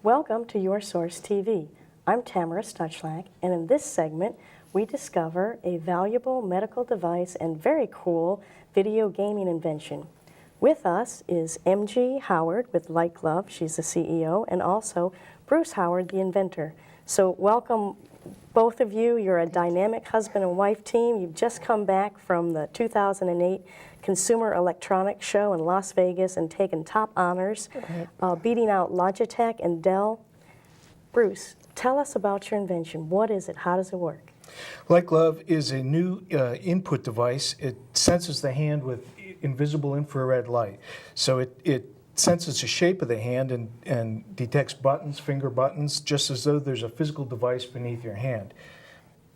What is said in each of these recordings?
Welcome to Your Source TV. I'm Tamara Stuchlak, and in this segment, we discover a valuable medical device and very cool video gaming invention. With us is MG Howard with LightGlove, she's the CEO, and also Bruce Howard, the inventor. So welcome both of you. You're a dynamic husband and wife team. You've just come back from the 2008 Consumer Electronics Show in Las Vegas and taken top honors, beating out Logitech and Dell. Bruce, tell us about your invention. What is it? How does it work? LightGlove is a new input device. It senses the hand with invisible infrared light. So it senses the shape of the hand and detects buttons, finger buttons, just as though there's a physical device beneath your hand.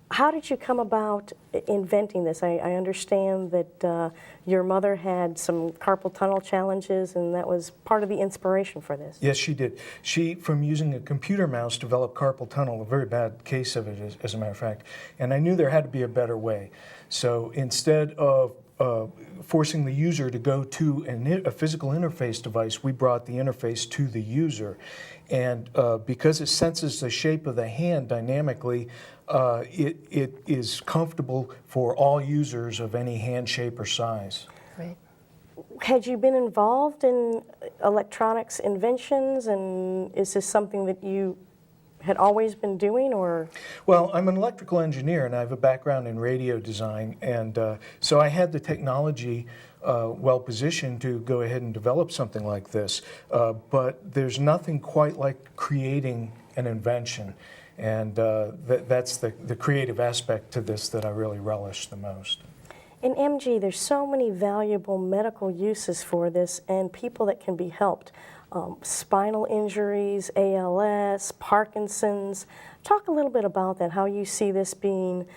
How did you come about inventing this? I understand that your mother had some carpal tunnel challenges, and that was part of the inspiration for this. Yes, she did. She, from using a computer mouse, developed carpal tunnel, a very bad case of it, as a matter of fact. And I knew there had to be a better way. So instead of forcing the user to go to a physical interface device, we brought the interface to the user. And because it senses the shape of the hand dynamically, it is comfortable for all users of any hand shape or size. Right. Had you been involved in electronics inventions, and is this something that you had always been doing, or? Well, I'm an electrical engineer and I have a background in radio design, and so I had the technology well positioned to go ahead and develop something like this, but there's nothing quite like creating an invention, and that's the creative aspect to this that I really relish the most. In MG, there's so many valuable medical uses for this and people that can be helped. Spinal injuries, ALS, Parkinson's. Talk a little bit about that, how you see this being,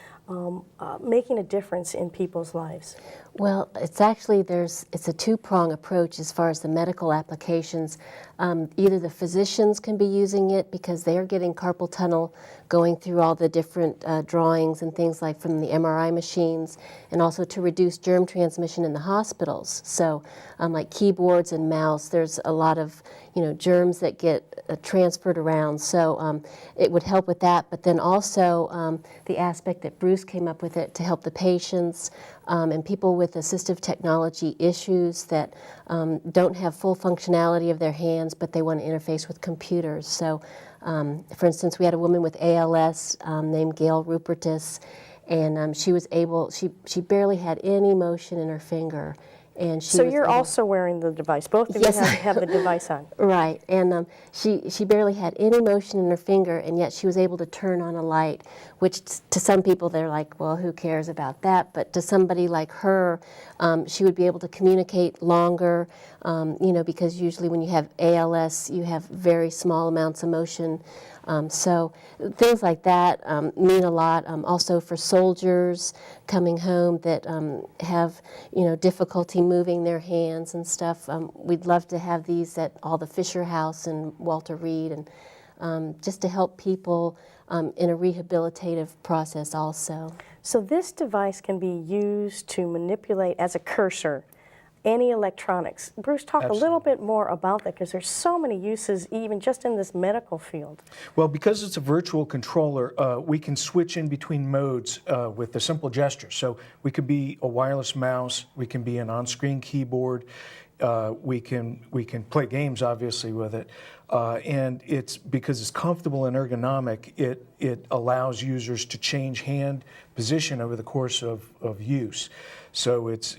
making a difference in people's lives. Well, it's actually, it's a two-prong approach as far as the medical applications. Either the physicians can be using it because they are getting carpal tunnel, going through all the different drawings and things like from the MRI machines, and also to reduce germ transmission in the hospitals. So like keyboards and mouse, there's a lot of germs that get transferred around. So it would help with that, but then also the aspect that Bruce came up with it to help the patients and people with assistive technology issues that don't have full functionality of their hands, but they want to interface with computers. So, for instance, we had a woman with ALS named Gail Rupertus, and she was able, she barely had any motion in her finger. And so you're also wearing the device. Both of yes. you have the device on. Right, and she barely had any motion in her finger, and yet she was able to turn on a light, which to some people they're like, well, who cares about that? But to somebody like her, she would be able to communicate longer, because usually when you have ALS, you have very small amounts of motion. So things like that mean a lot. Also for soldiers coming home that have difficulty moving their hands and stuff. We'd love to have these at all the Fisher House and Walter Reed, and just to help people in a rehabilitative process also. So this device can be used to manipulate as a cursor any electronics. Bruce, talk Absolutely. a little bit more about that, because there's so many uses even just in this medical field. Well, because it's a virtual controller, we can switch in between modes with a simple gesture. So we could be a wireless mouse, we can be an on-screen keyboard, we can play games obviously with it, and it's because it's comfortable and ergonomic. It allows users to change hand position over the course of use. So it's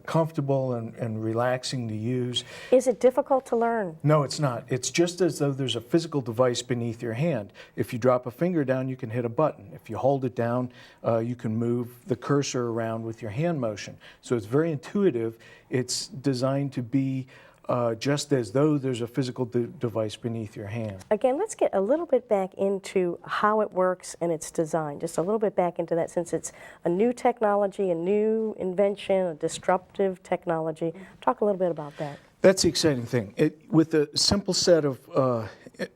comfortable and relaxing to use. Is it difficult to learn? No, it's not. It's just as though there's a physical device beneath your hand. If you drop a finger down, you can hit a button. If you hold it down, you can move the cursor around with your hand motion. So it's very intuitive. It's designed to be just as though there's a physical device beneath your hand. Again, let's get a little bit back into how it works and its design, just a little bit back into that, since it's a new technology, a new invention, a disruptive technology. Talk a little bit about that. That's the exciting thing. With a simple set of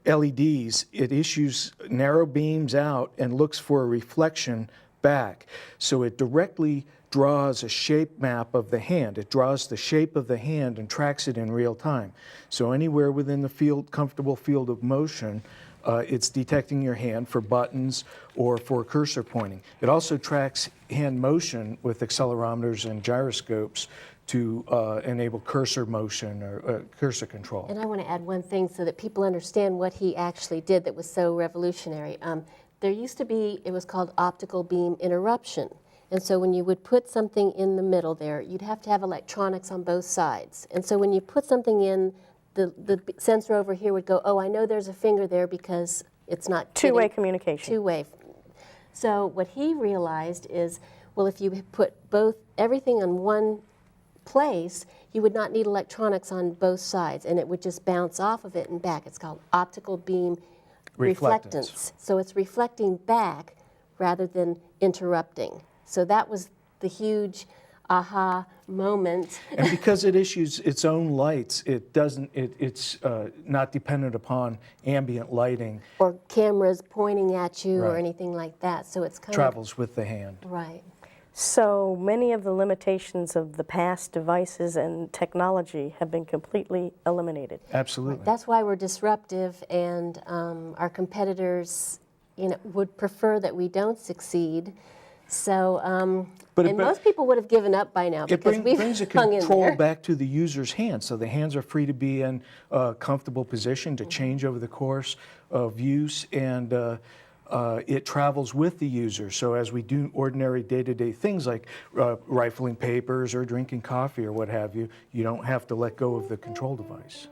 LEDs, it issues narrow beams out and looks for a reflection back. So it directly draws a shape map of the hand. It draws the shape of the hand and tracks it in real time. So anywhere within the comfortable field of motion, it's detecting your hand for buttons or for cursor pointing. It also tracks hand motion with accelerometers and gyroscopes to enable cursor motion or cursor control. And I want to add one thing so that people understand what he actually did that was so revolutionary. There used to be, it was called optical beam interruption. And so when you would put something in the middle there, you'd have to have electronics on both sides. And so when you put something in, the sensor over here would go, oh, I know there's a finger there because it's not Two-way communication. Two-way. So what he realized is, well, if you put everything on one place, you would not need electronics on both sides, and it would just bounce off of it and back. It's called optical beam reflectance. So it's reflecting back rather than interrupting. So that was the huge aha moment. And because it issues its own lights, it's not dependent upon ambient lighting. Or cameras pointing at you or Right. anything like that. So it's kind Travels with the hand. of right. So many of the limitations of the past devices and technology have been completely eliminated. Absolutely. That's why we're disruptive, and our competitors, would prefer that we don't succeed. So, and most people would have given up by now because we've brings a hung in control there. back to the user's hands, so the hands are free to be in a comfortable position to change over the course of use, and it travels with the user. So as we do ordinary day-to-day things like rifling papers or drinking coffee or what have you, you don't have to let go of the control device.